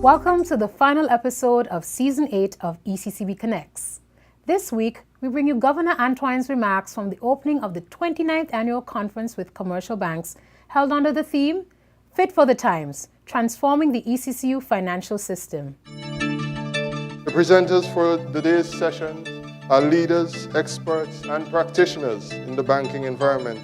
Welcome to the final episode of Season 8 of ECCB Connects. This week, we bring you Governor Antoine's remarks from the opening of the 29th Annual Conference with Commercial Banks, held under the theme, Fit for the Times, Transforming the ECCU Financial System. The presenters for today's session are leaders, experts, and practitioners in the banking environment.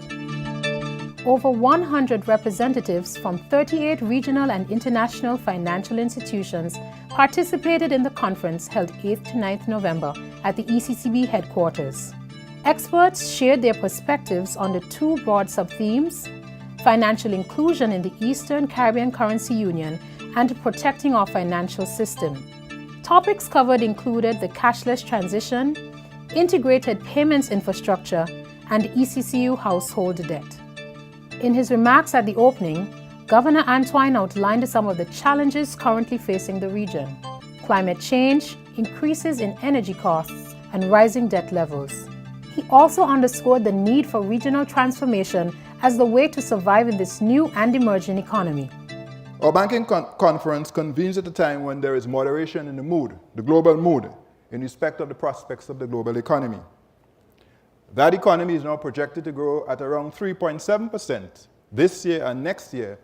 Over 100 representatives from 38 regional and international financial institutions participated in the conference held 8th to 9th November at the ECCB headquarters. Experts shared their perspectives on the two broad sub-themes, financial inclusion in the Eastern Caribbean Currency Union and protecting our financial system. Topics covered included the cashless transition, integrated payments infrastructure, and ECCU household debt. In his remarks at the opening, Governor Antoine outlined some of the challenges currently facing the region: climate change, increases in energy costs, and rising debt levels. He also underscored the need for regional transformation as the way to survive in this new and emerging economy. Our banking conference convenes at a time when there is moderation in the mood, the global mood, in respect of the prospects of the global economy. That economy is now projected to grow at around 3.7% this year and next year,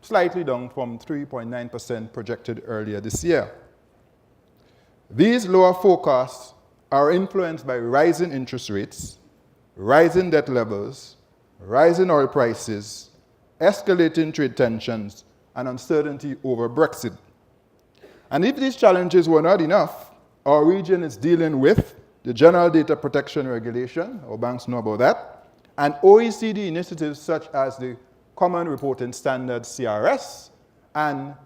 slightly down from 3.9% projected earlier this year. These lower forecasts are influenced by rising interest rates, rising debt levels, rising oil prices, escalating trade tensions, and uncertainty over Brexit. And if these challenges were not enough, our region is dealing with the General Data Protection Regulation, our banks know about that, and OECD initiatives such as the Common Reporting Standards, CRS, and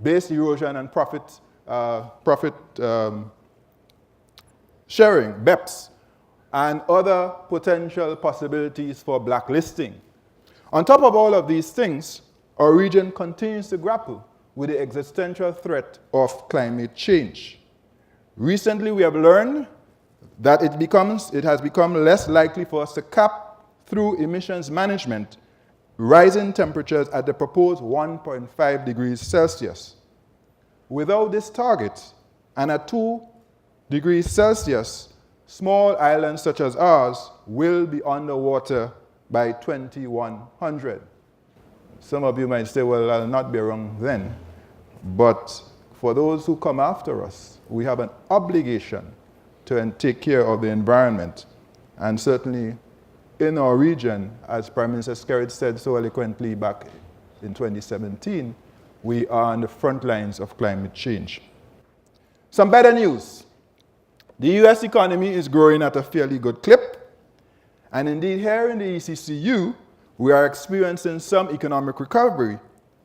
base erosion and profit sharing, BEPS, and other potential possibilities for blacklisting. On top of all of these things, our region continues to grapple with the existential threat of climate change. Recently, we have learned that it has become less likely for us to cap through emissions management rising temperatures at the proposed 1.5 degrees Celsius. Without this target, and at 2 degrees Celsius, small islands such as ours will be underwater by 2100. Some of you might say, well, I'll not be around then. But for those who come after us, we have an obligation to take care of the environment. And certainly in our region, as Prime Minister Skerrit said so eloquently back in 2017, we are on the front lines of climate change. Some better news. The US economy is growing at a fairly good clip. And indeed, here in the ECCU, we are experiencing some economic recovery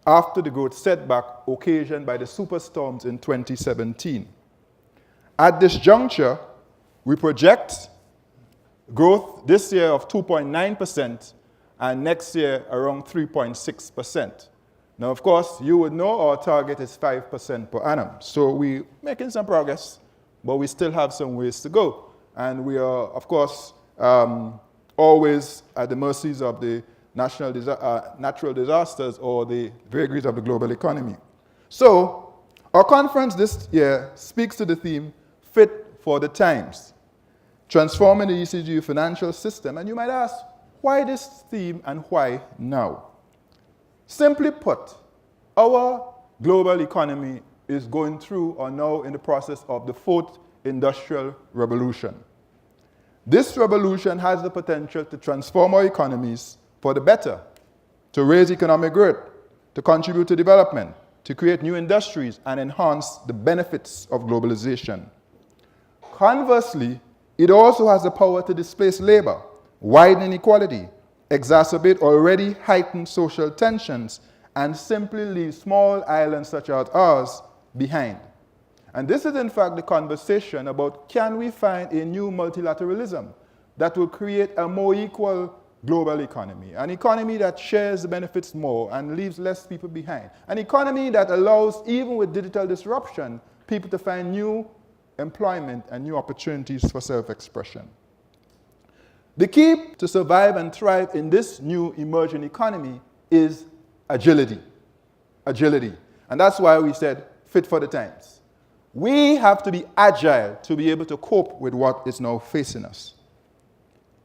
after the growth setback occasioned by the superstorms in 2017. At this juncture, we project growth this year of 2.9% and next year around 3.6%. Now, of course, you would know our target is 5% per annum. So we're making some progress, but we still have some ways to go. And we are, of course, always at the mercies of the natural disasters or the vagaries of the global economy. So our conference this year speaks to the theme, Fit for the Times, Transforming the ECCU Financial System. And you might ask, why this theme and why now? Simply put, our global economy is going through or now in the process of the fourth industrial revolution. This revolution has the potential to transform our economies for the better, to raise economic growth, to contribute to development, to create new industries and enhance the benefits of globalization. Conversely, it also has the power to displace labor, widen inequality, exacerbate already heightened social tensions, and simply leave small islands such as ours behind. And this is in fact the conversation about, can we find a new multilateralism that will create a more equal global economy, an economy that shares the benefits more and leaves less people behind, an economy that allows, even with digital disruption, people to find new employment and new opportunities for self-expression. The key to survive and thrive in this new emerging economy is agility. Agility. And that's why we said fit for the times. We have to be agile to be able to cope with what is now facing us.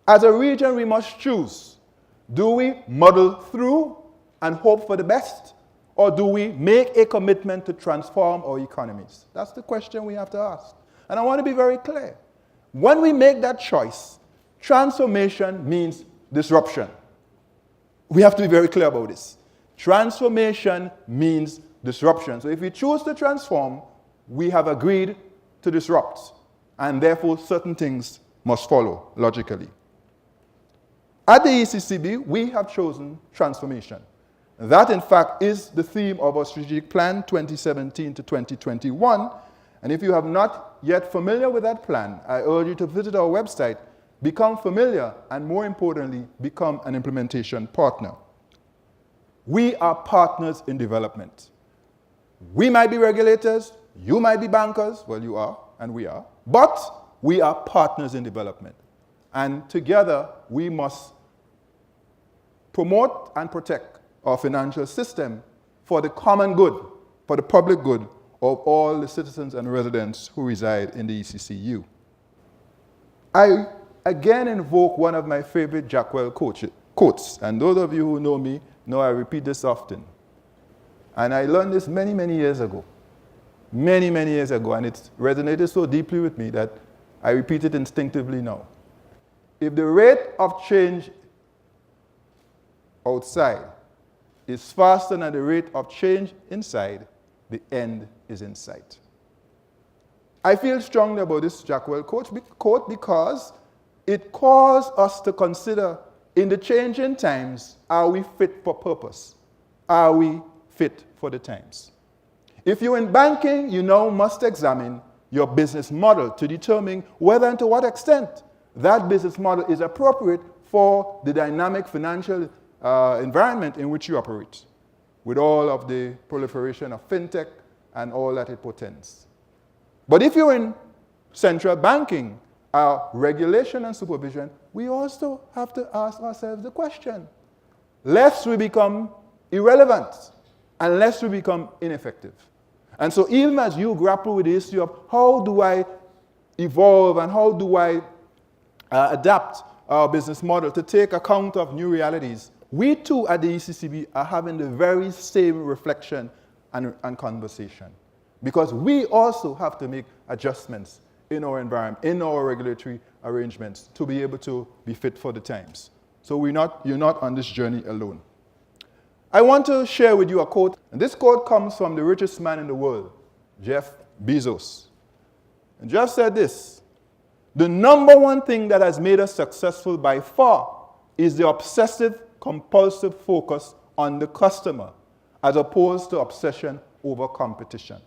As a region, we must choose. Do we muddle through and hope for the best? Or do we make a commitment to transform our economies? That's the question we have to ask. And I want to be very clear. When we make that choice, transformation means disruption. We have to be very clear about this. Transformation means disruption. So if we choose to transform, we have agreed to disrupt. And therefore, certain things must follow logically. At the ECCB, we have chosen transformation. That, in fact, is the theme of our strategic plan 2017 to 2021. And if you have not yet familiar with that plan, I urge you to visit our website, become familiar, and more importantly, become an implementation partner. We are partners in development. We might be regulators, you might be bankers, well, you are, and we are, but we are partners in development. And together, we must promote and protect our financial system for the common good, for the public good of all the citizens and residents who reside in the ECCU. I again invoke one of my favorite Jackwell quotes, and those of you who know me know I repeat this often. And I learned this many, many years ago. Many, many years ago, and it's resonated so deeply with me that I repeat it instinctively now. If the rate of change outside is faster than the rate of change inside, the end is in sight. I feel strongly about this Jackwell quote because it calls us to consider, in the changing times, are we fit for purpose? Are we fit for the times? If you're in banking, you now must examine your business model to determine whether and to what extent that business model is appropriate for the dynamic financial environment in which you operate, with all of the proliferation of FinTech and all that it portends. But if you're in central banking, regulation and supervision, we also have to ask ourselves the question, lest we become irrelevant, unless we become ineffective. And so even as you grapple with the issue of how do I evolve and how do I adapt our business model to take account of new realities, we too at the ECCB are having the very same reflection and conversation. Because we also have to make adjustments in our environment, in our regulatory arrangements to be able to be fit for the times. So you're not on this journey alone. I want to share with you a quote, and this quote comes from the richest man in the world, Jeff Bezos. And Jeff said this: the number one thing that has made us successful by far is the obsessive, compulsive focus on the customer, as opposed to obsession over competition.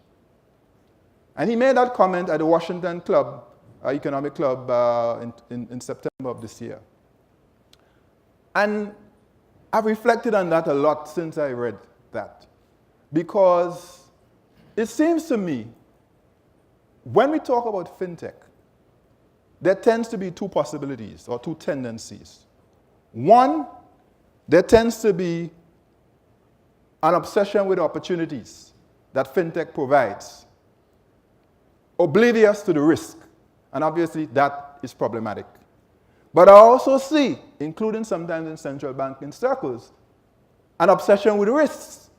And he made that comment at the Washington Club, Economic Club, in September of this year. And I've reflected on that a lot since I read that, because it seems to me, when we talk about FinTech, there tends to be two possibilities or two tendencies. One, there tends to be an obsession with opportunities that FinTech provides, oblivious to the risk, and obviously that is problematic. But I also see, including sometimes in central banking circles, an obsession with risks,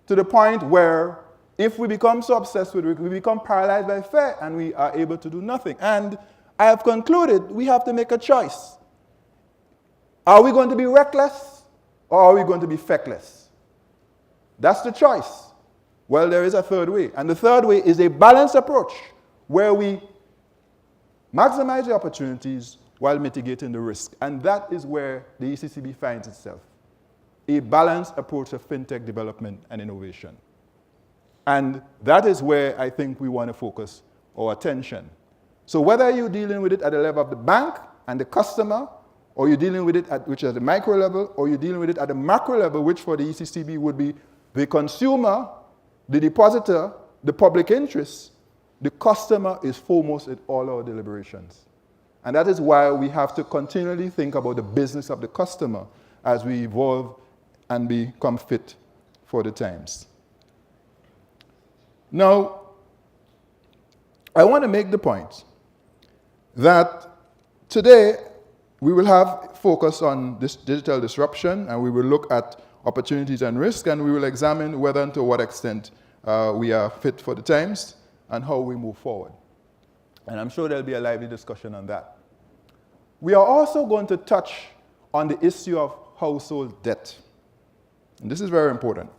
to the point where if we become so obsessed with risk, we become paralyzed by fear and we are able to do nothing. And I have concluded we have to make a choice. Are we going to be reckless or are we going to be feckless? That's the choice. Well, there is a third way. And the third way is a balanced approach where we maximize the opportunities while mitigating the risk. And that is where the ECCB finds itself. A balanced approach of FinTech development and innovation. And that is where I think we want to focus our attention. So whether you're dealing with it at the level of the bank and the customer, or you're dealing with it at the micro level, or you're dealing with it at the macro level, which for the ECCB would be the consumer, the depositor, the public interest, the customer is foremost in all our deliberations. And that is why we have to continually think about the business of the customer as we evolve and become fit for the times. Now, I want to make the point that today we will have focus on this digital disruption, and we will look at opportunities and risk, and we will examine whether and to what extent we are fit for the times and how we move forward. And I'm sure there'll be a lively discussion on that. We are also going to touch on the issue of household debt. And this is very important.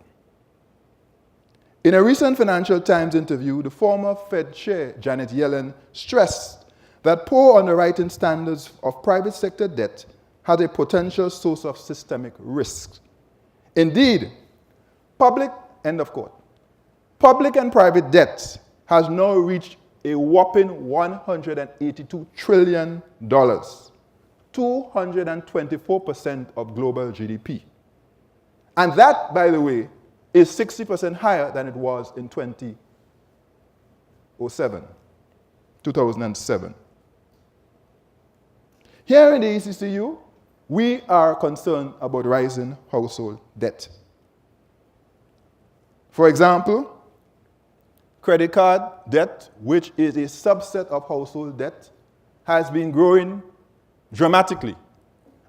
In a recent Financial Times interview, the former Fed chair, Janet Yellen, stressed that poor underwriting standards of private sector debt had a potential source of systemic risk. Indeed, end of quote, public and private debt has now reached a whopping $182 trillion, 224% of global GDP. And that, by the way, is 60% higher than it was in 2007. Here in the ECCU, we are concerned about rising household debt. For example, credit card debt, which is a subset of household debt, has been growing dramatically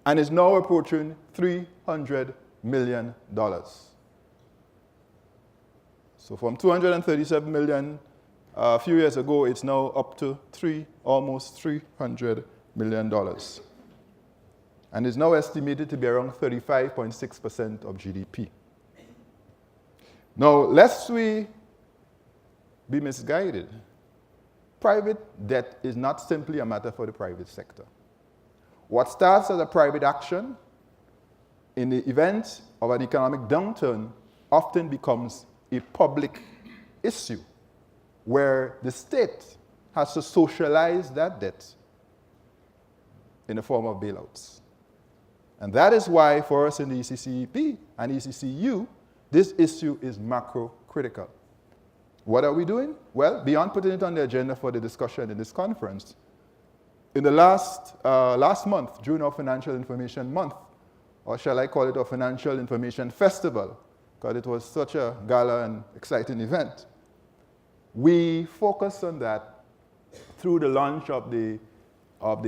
and is now approaching $300 million. So from 237 million a few years ago, it's now up to almost $300 million. And is now estimated to be around 35.6% of GDP. Now, lest we be misguided, private debt is not simply a matter for the private sector. What starts as a private action in the event of an economic downturn often becomes a public issue where the state has to socialize that debt in the form of bailouts. And that is why for us in the ECCB and ECCU, this issue is macro-critical. What are we doing? Well, beyond putting it on the agenda for the discussion in this conference, in the last month, during our Financial Information Month, or shall I call it a Financial Information Festival, because it was such a gala and exciting event, we focused on that through the launch of the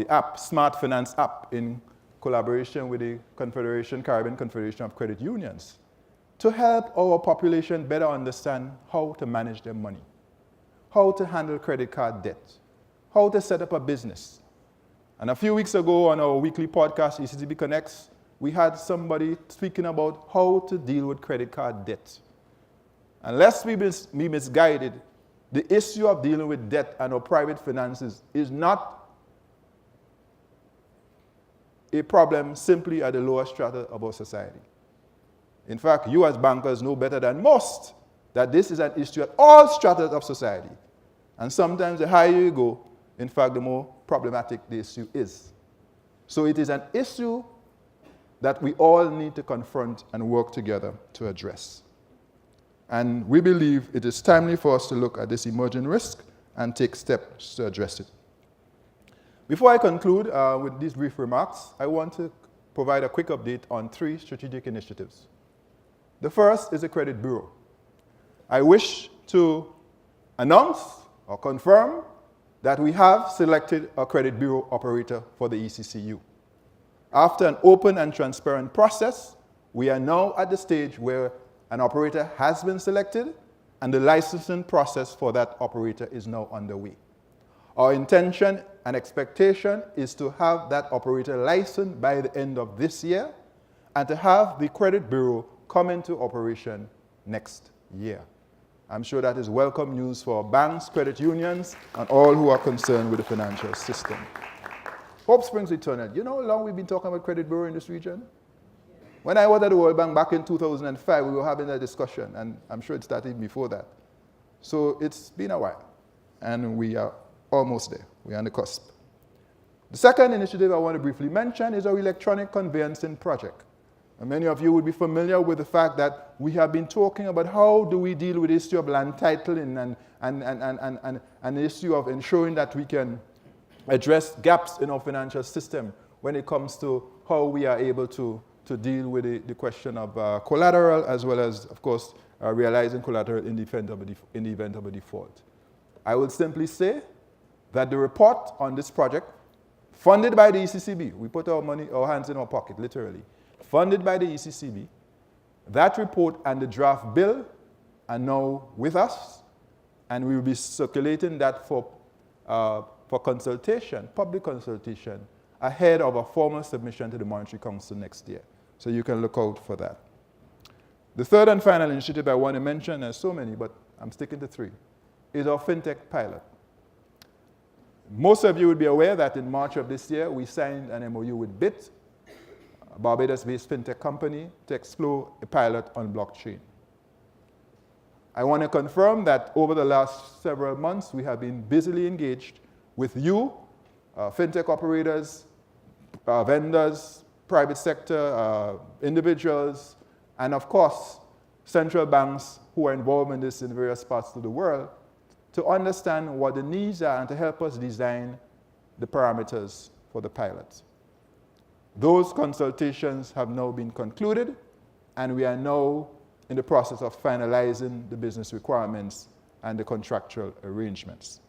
app, Smart Finance app, in collaboration with the Caribbean Confederation of Credit Unions, to help our population better understand how to manage their money, how to handle credit card debt, how to set up a business. And a few weeks ago on our weekly podcast, ECCB Connects, we had somebody speaking about how to deal with credit card debt. And lest we be misguided, the issue of dealing with debt and our private finances is not a problem simply at the lower strata of our society. In fact, you as bankers know better than most that this is an issue at all strata of society. And sometimes the higher you go, in fact, the more problematic the issue is. So it is an issue that we all need to confront and work together to address. And we believe it is timely for us to look at this emerging risk and take steps to address it. Before I conclude with these brief remarks, I want to provide a quick update on 3 strategic initiatives. The first is the Credit Bureau. I wish to announce or confirm that we have selected a Credit Bureau operator for the ECCU. After an open and transparent process, we are now at the stage where an operator has been selected and the licensing process for that operator is now underway. Our intention and expectation is to have that operator licensed by the end of this year and to have the Credit Bureau come into operation next year. I'm sure that is welcome news for banks, credit unions, and all who are concerned with the financial system. Hope springs eternal. You know how long we've been talking about Credit Bureau in this region? When I was at the World Bank back in 2005, we were having a discussion, and I'm sure it started before that. So it's been a while, and we are almost there. We are on the cusp. The second initiative I want to briefly mention is our electronic conveyancing project. And many of you would be familiar with the fact that we have been talking about how do we deal with the issue of land titling and the issue of ensuring that we can address gaps in our financial system when it comes to how we are able to to deal with the question of collateral, as well as, of course, realizing collateral in the event of a default. I will simply say that the report on this project, funded by the ECCB, we put our hands in our pocket, literally, funded by the ECCB, that report and the draft bill are now with us, and we will be circulating that for consultation, public consultation, ahead of a formal submission to the Monetary Council next year. So you can look out for that. The third and final initiative I want to mention, there's so many, but I'm sticking to 3, is our FinTech pilot. Most of you would be aware that in March of this year, we signed an MOU with BIT, a Barbados-based FinTech company, to explore a pilot on blockchain. I want to confirm that over the last several months, we have been busily engaged with you, FinTech operators, vendors, private sector, individuals, and of course, central banks who are involved in this in various parts of the world, to understand what the needs are and to help us design the parameters for the pilot. Those consultations have now been concluded, and we are now in the process of finalizing the business requirements and the contractual arrangements.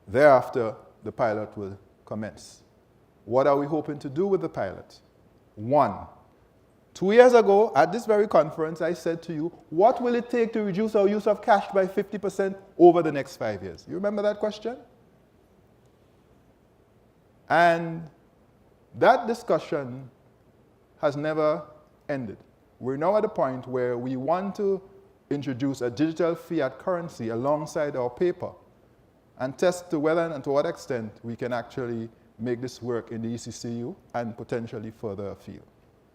Thereafter, the pilot will commence. What are we hoping to do with the pilot? 1, 2 years ago, at this very conference, I said to you, what will it take to reduce our use of cash by 50% over the next 5 years? You remember that question? And that discussion has never ended. We're now at a point where we want to introduce a digital fiat currency alongside our paper and test to whether and to what extent we can actually make this work in the ECCU and potentially further afield.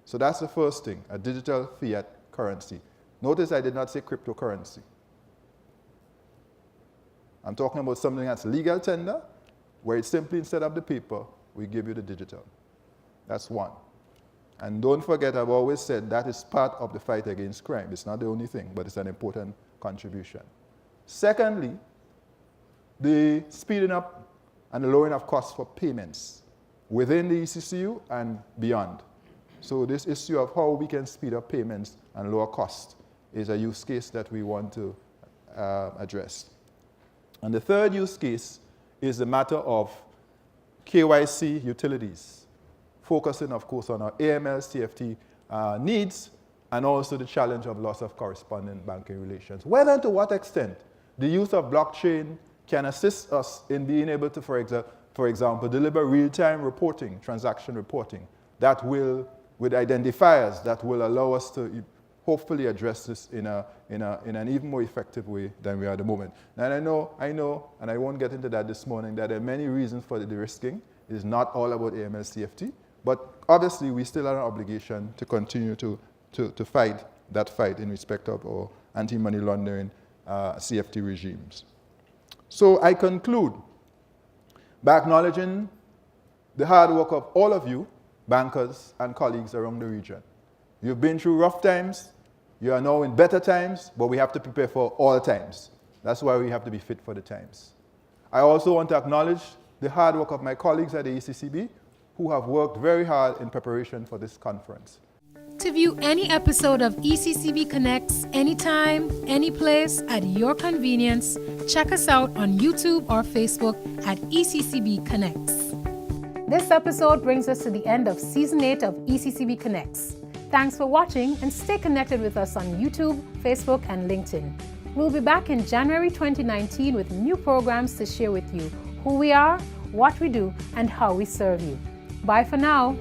So that's the first thing, a digital fiat currency. Notice I did not say cryptocurrency. I'm talking about something that's legal tender, where it's simply instead of the paper, we give you the digital. That's 1. And don't forget, I've always said that is part of the fight against crime. It's not the only thing, but it's an important contribution. Secondly, the speeding up and the lowering of costs for payments within the ECCU and beyond. So this issue of how we can speed up payments and lower costs is a use case that we want to address. And the third use case is the matter of KYC utilities, focusing, of course, on our AML, CFT needs, and also the challenge of loss of correspondent banking relations. Whether and to what extent the use of blockchain can assist us in being able to, for example, deliver real-time reporting, transaction reporting, that will, with identifiers that will allow us to hopefully address this in an even more effective way than we are at the moment. And I know, and I won't get into that this morning, that there are many reasons for the risking. It is not all about AML CFT, but obviously we still have an obligation to continue to fight that fight in respect of our anti-money laundering CFT regimes. So I conclude by acknowledging the hard work of all of you, bankers and colleagues around the region. You've been through rough times, you are now in better times, but we have to prepare for all times. That's why we have to be fit for the times. I also want to acknowledge the hard work of my colleagues at the ECCB who have worked very hard in preparation for this conference. To view any episode of ECCB Connects anytime, any place, at your convenience, check us out on YouTube or Facebook at ECCB Connects. This episode brings us to the end of Season 8 of ECCB Connects. Thanks for watching, and stay connected with us on YouTube, Facebook, and LinkedIn. We'll be back in January 2019 with new programs to share with you who we are, what we do, and how we serve you. Bye for now.